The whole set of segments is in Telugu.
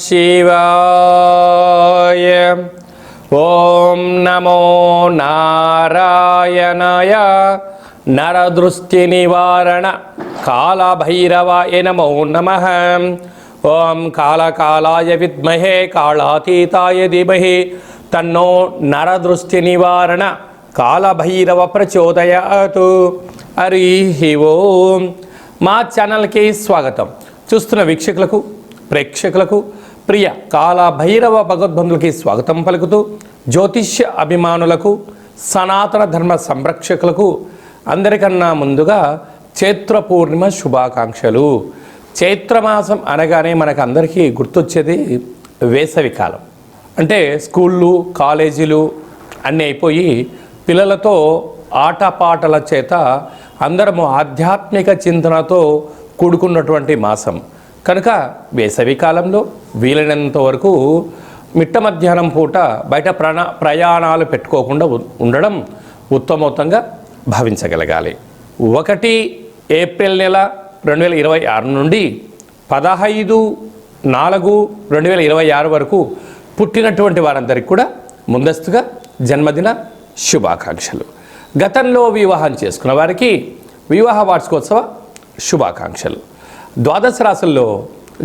శివాయ. ఓం నమో నారాయణాయ. నరదృష్టి నివారణ కాళభైరవాయ నమో నమః. ఓం కాళకాలాయ విద్మహే కాళాతీతాయ ధీమహి తన్నో నరదృష్టి నివారణ కాళభైరవ ప్రచోదయాతు. హరి ఓం. మా ఛానల్కి స్వాగతం. చూస్తున్న వీక్షకులకు, ప్రేక్షకులకు, ప్రియ కాళభైరవ భగవద్బంధులకి స్వాగతం పలుకుతూ, జ్యోతిష్య అభిమానులకు, సనాతన ధర్మ సంరక్షకులకు అందరికన్నా ముందుగా చైత్ర పూర్ణిమ శుభాకాంక్షలు. చైత్రమాసం అనగానే మనకు అందరికీ గుర్తొచ్చేది వేసవి కాలం. అంటే స్కూళ్ళు, కాలేజీలు అన్నీ అయిపోయి పిల్లలతో ఆటపాటల చేత అందరము ఆధ్యాత్మిక చింతనతో కూడుకున్నటువంటి మాసం కనుక వేసవి కాలంలో వీలైనంత వరకు మిట్ట మధ్యాహ్నం పూట బయట ప్రయాణాలు పెట్టుకోకుండా ఉండడం ఉత్తమోత్తంగా భావించగలగాలి. 1 ఏప్రిల్ నెల 2026 నుండి 15/4/2026 వరకు పుట్టినటువంటి వారందరికీ కూడా ముందస్తుగా జన్మదిన శుభాకాంక్షలు. గతంలో వివాహం చేసుకున్న వారికి వివాహ వార్షికోత్సవ శుభాకాంక్షలు. ద్వాదశ రాశుల్లో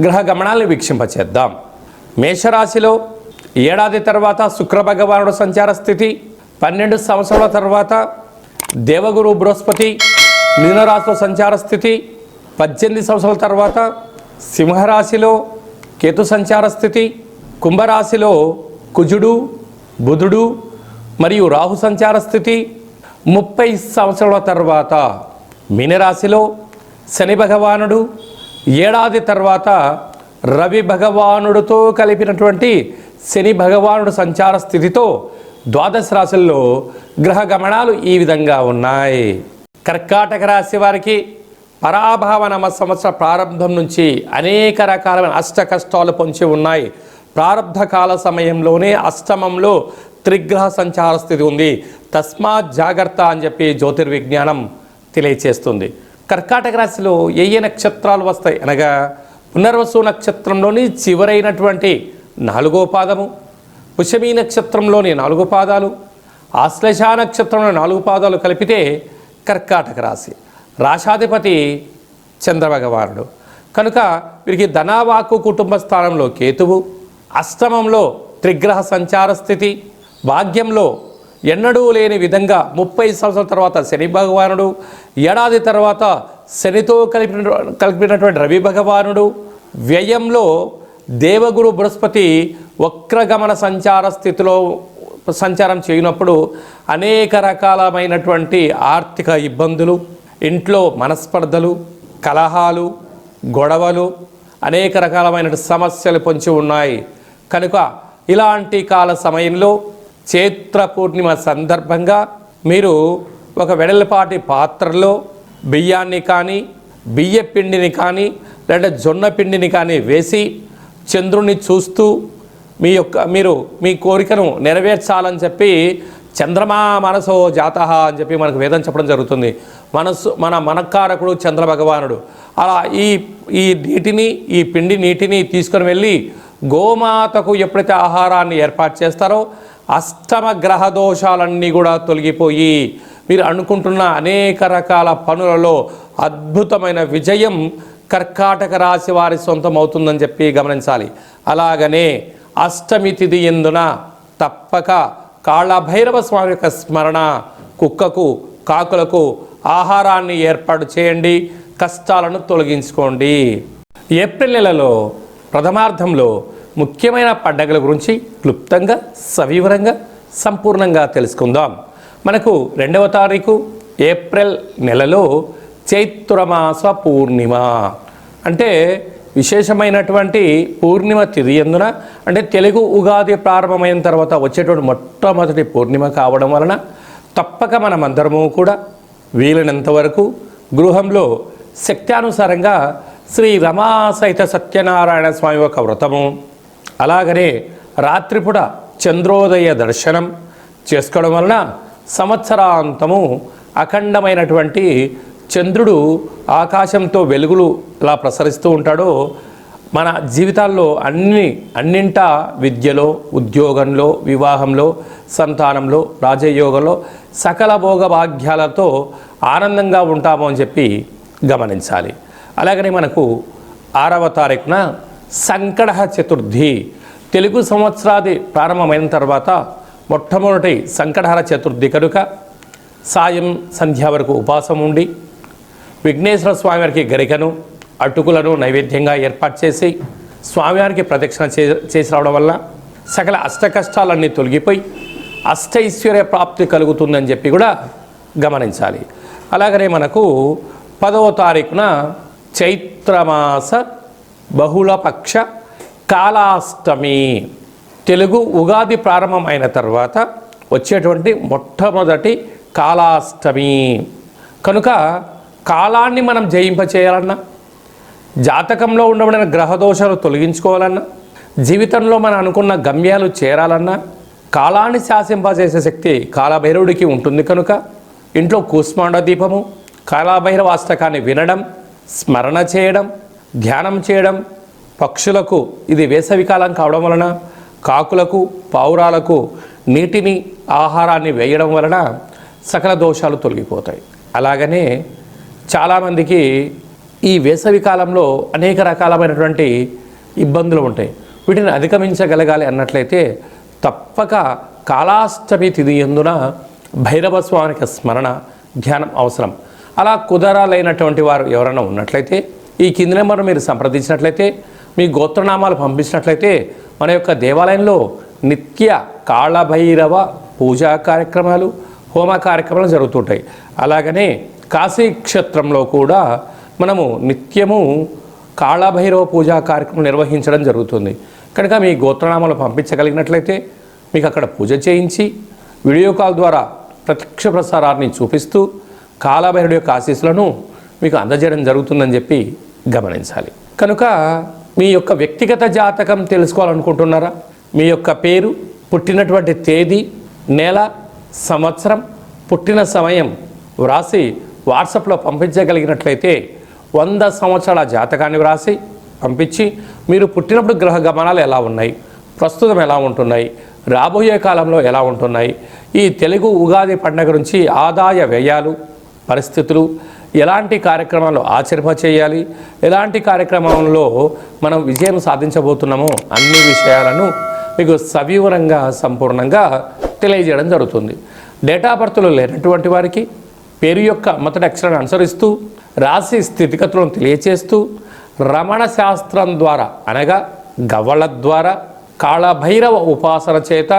గ్రహ గమనాలను వీక్షింపచేద్దాం. మేషరాశిలో ఏడాది తర్వాత శుక్ర భగవానుడు సంచార స్థితి, 12 సంవత్సరాల తర్వాత దేవగురు బృహస్పతి మీనరాశిలో సంచార స్థితి, 18 సంవత్సరాల తర్వాత సింహరాశిలో కేతు సంచార స్థితి, కుంభరాశిలో కుజుడు, బుధుడు మరియు రాహు సంచార స్థితి, 30 సంవత్సరాల తర్వాత మీనరాశిలో శని భగవానుడు, ఏడాది తర్వాత రవి భగవానుడితో కలిపినటువంటి శని భగవానుడు సంచార స్థితితో ద్వాదశ రాశుల్లో గ్రహ గమనాలు ఈ విధంగా ఉన్నాయి. కర్కాటక రాశి వారికి పరాభవ నమ సంవత్సర ప్రారంభం నుంచి అనేక రకాలైన అష్ట కష్టాలు పొంచి ఉన్నాయి. ప్రారంభ కాల సమయంలోనే అష్టమంలో త్రిగ్రహ సంచార స్థితి ఉంది. తస్మాత్ జాగ్రత్త అని చెప్పి జ్యోతిర్విజ్ఞానం తెలియచేస్తుంది. కర్కాటక రాశిలో ఏ నక్షత్రాలు వస్తాయి అనగా పునర్వసు నక్షత్రంలోని చివరైనటువంటి 4వ పాదము, పుష్యమీ నక్షత్రంలోని 4 పాదాలు, ఆశ్లేష నక్షత్రంలో 4 పాదాలు కలిపితే కర్కాటక రాశి. రాశాధిపతి చంద్రభగవానుడు కనుక వీరికి ధనవాక్కు కుటుంబ స్థానంలో కేతువు, అష్టమంలో త్రిగ్రహ సంచార స్థితి, భాగ్యంలో ఎన్నడూ లేని విధంగా 30 సంవత్సరాల తర్వాత శని భగవానుడు, ఏడాది తర్వాత శనితో కలిపినటువంటి రవి భగవానుడు, వ్యయంలో దేవగురు బృహస్పతి వక్రగమన సంచార స్థితిలో సంచారం చేయనప్పుడు అనేక రకాలమైనటువంటి ఆర్థిక ఇబ్బందులు, ఇంట్లో మనస్పర్ధలు, కలహాలు, గొడవలు, అనేక రకాలమైన సమస్యలు పొంచి ఉన్నాయి. కనుక ఇలాంటి కాల సమయంలో చైత్ర పూర్ణిమ సందర్భంగా మీరు ఒక వెడల్పాటి పాత్రలో బియ్యాన్ని కానీ, బియ్య పిండిని కానీ, లేదా జొన్న పిండిని కానీ వేసి చంద్రుని చూస్తూ మీరు మీ కోరికను నెరవేర్చాలని చెప్పి చంద్రమా మనసో జాతః అని చెప్పి మనకు వేదం చెప్పడం జరుగుతుంది. మనకారకుడు చంద్ర భగవానుడు. అలా ఈ పిండి నీటిని తీసుకొని వెళ్ళి గోమాతకు ఎప్పుడైతే ఆహారాన్ని ఏర్పాటు చేస్తారో అష్టమ గ్రహ దోషాలన్నీ కూడా తొలగిపోయి మీరు అనుకుంటున్న అనేక రకాల పనులలో అద్భుతమైన విజయం కర్కాటక రాశి వారి సొంతం అవుతుందని చెప్పి గమనించాలి. అలాగనే అష్టమి తిథి ఎందున తప్పక కాళభైరవ స్వామి యొక్క స్మరణ, కుక్కకు, కాకులకు ఆహారాన్ని ఏర్పాటు చేయండి, కష్టాలను తొలగించుకోండి. ఏప్రిల్ నెలలో ప్రథమార్థంలో ముఖ్యమైన పండగల గురించి క్లుప్తంగా, సవివరంగా, సంపూర్ణంగా తెలుసుకుందాం. మనకు 2వ తారీఖు ఏప్రిల్ నెలలో చైత్రమాస పూర్ణిమ అంటే విశేషమైనటువంటి పూర్ణిమ తిథి ఎందున, అంటే తెలుగు ఉగాది ప్రారంభమైన తర్వాత వచ్చేటువంటి మొట్టమొదటి పూర్ణిమ కావడం వలన తప్పక మనమందరము కూడా వీలైనంత వరకు గృహంలో శక్త్యానుసారంగా శ్రీ రమా సహిత సత్యనారాయణ స్వామి యొక్క వ్రతము, అలాగనే రాత్రిపూట చంద్రోదయ దర్శనం చేసుకోవడం వలన సంవత్సరాంతము అఖండమైనటువంటి చంద్రుడు ఆకాశంతో వెలుగులు ఎలా ప్రసరిస్తూ ఉంటాడో మన జీవితాల్లో అన్నింటా విద్యలో, ఉద్యోగంలో, వివాహంలో, సంతానంలో, రాజయోగంలో సకల భోగభాగ్యాలతో ఆనందంగా ఉంటాము అని చెప్పి గమనించాలి. అలాగనే మనకు 6వ తారీఖున సంకటహ చతుర్థి, తెలుగు సంవత్సరాది ప్రారంభమైన తర్వాత మొట్టమొదటి సంకటహర చతుర్థి కనుక సాయం సంధ్య వరకు ఉపవాసం ఉండి విఘ్నేశ్వర స్వామివారికి గరికను, అటుకులను నైవేద్యంగా ఏర్పాటు చేసి స్వామివారికి ప్రదక్షిణ చేసి రావడం వల్ల సకల అష్ట కష్టాలన్నీ తొలగిపోయి అష్టైశ్వర్య ప్రాప్తి కలుగుతుందని చెప్పి కూడా గమనించాలి. అలాగనే మనకు 10వ తారీఖున చైత్రమాస బహుళపక్ష కాలాష్టమి, తెలుగు ఉగాది ప్రారంభం అయిన తర్వాత వచ్చేటువంటి మొట్టమొదటి కాలాష్టమి కనుక కాలాన్ని మనం జయింపచేయాలన్నా, జాతకంలో ఉండబడిన గ్రహదోషాలు తొలగించుకోవాలన్నా, జీవితంలో మనం అనుకున్న గమ్యాలు చేరాలన్నా కాలాన్ని శాసింపజేసే శక్తి కాలభైరవుడికి ఉంటుంది కనుక ఇంట్లో కూష్మాండ దీపము, కాలభైరవ అష్టకాన్ని వినడం, స్మరణ చేయడం, ధ్యానం చేయడం, పక్షులకు ఇది వేసవికాలం కావడం వలన కాకులకు, పావురాలకు నీటిని, ఆహారాన్ని వేయడం వలన సకల దోషాలు తొలగిపోతాయి. అలాగనే చాలామందికి ఈ వేసవి కాలంలో అనేక రకాలమైనటువంటి ఇబ్బందులు ఉంటాయి. వీటిని అధిగమించగలగాలి అన్నట్లయితే తప్పక కాలాష్టమి తిథి యందున భైరవ స్వామికి స్మరణ, ధ్యానం అవసరం. అలా కుదరాలైనటువంటి వారు ఎవరైనా ఉన్నట్లయితే ఈ కింది నెంబర్ మీరు సంప్రదించినట్లయితే, మీ గోత్రనామాలు పంపించినట్లయితే మన యొక్క దేవాలయంలో నిత్య కాళభైరవ పూజా కార్యక్రమాలు, హోమ కార్యక్రమాలు జరుగుతుంటాయి. అలాగనే కాశీ క్షేత్రంలో కూడా మనము నిత్యము కాళభైరవ పూజా కార్యక్రమం నిర్వహించడం జరుగుతుంది. కనుక మీ గోత్రనామాలు పంపించగలిగినట్లయితే మీకు అక్కడ పూజ చేయించి వీడియో కాల్ ద్వారా ప్రత్యక్ష ప్రసారాన్ని చూపిస్తూ కాళభైరవుడి యొక్క ఆశీస్సులను మీకు అందజేయడం జరుగుతుందని చెప్పి గమనించాలి. కనుక మీ యొక్క వ్యక్తిగత జాతకం తెలుసుకోవాలనుకుంటున్నారా? మీ యొక్క పేరు, పుట్టినటువంటి తేదీ, నెల, సంవత్సరం, పుట్టిన సమయం వ్రాసి వాట్సాప్లో పంపించగలిగినట్లయితే 100 సంవత్సరాల జాతకాన్ని వ్రాసి పంపించి మీరు పుట్టినప్పుడు గ్రహ గమనాలు ఎలా ఉన్నాయి, ప్రస్తుతం ఎలా ఉంటున్నాయి, రాబోయే కాలంలో ఎలా ఉంటున్నాయి, ఈ తెలుగు ఉగాది పండుగ నుంచి ఆదాయ వ్యయాలు, పరిస్థితులు, ఎలాంటి కార్యక్రమాలు ఆచరింపచేయాలి, ఎలాంటి కార్యక్రమంలో మనం విజయం సాధించబోతున్నామో అన్ని విషయాలను మీకు సవివరంగా సంపూర్ణంగా తెలియజేయడం జరుగుతుంది. డేటా బర్త్లు లేనటువంటి వారికి పేరు యొక్క మొదటి అక్షరాన్ని అనుసరిస్తూ రాశి స్థితిగతులను తెలియచేస్తూ రమణ శాస్త్రం ద్వారా అనగా గవ్వల ద్వారా కాళభైరవ ఉపాసన చేత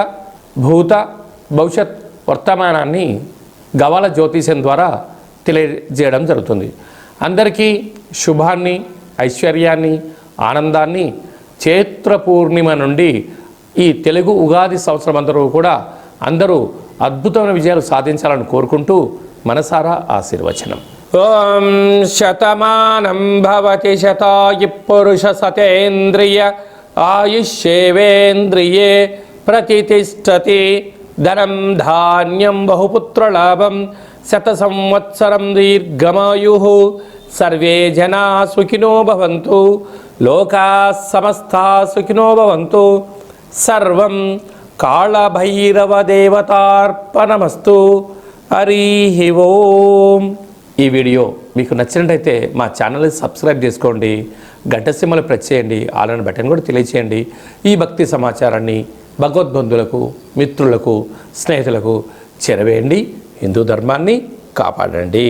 భూత భవిష్యత్ వర్తమానాన్ని గవ్వల జ్యోతిషం ద్వారా తెలియజేయడం జరుగుతుంది. అందరికీ శుభాన్ని, ఐశ్వర్యాన్ని, ఆనందాన్ని చైత్ర పూర్ణిమ నుండి ఈ తెలుగు ఉగాది సంవత్సరం అందరూ అద్భుతమైన విజయాలు సాధించాలని కోరుకుంటూ మనసారా ఆశీర్వచనం. ఓం శతమానం భవతి శతాయు పురుష సతేంద్రియ ఆయుష్యేవేంద్రియే ప్రతిష్టతి ధనం ధాన్యం బహుపుత్రలాభం శత సంవత్సరం దీర్ఘమాయు సర్వే జనా సుఖినో భవంతు లోకా సమస్తా సుఖినో భవంతు సర్వం కాళభైరవ దేవతార్పణమస్తు. హరి ఓం. ఈ వీడియో మీకు నచ్చినట్టయితే మా ఛానల్ని సబ్స్క్రైబ్ చేసుకోండి, గంట సింబల్ ప్రెస్ చేయండి, ఆల్ బటన్ కూడా తెలియచేయండి. ఈ భక్తి సమాచారాన్ని భగవద్బంధులకు, మిత్రులకు, స్నేహితులకు చేరవేయండి. హిందూ ధర్మాన్ని కాపాడండి.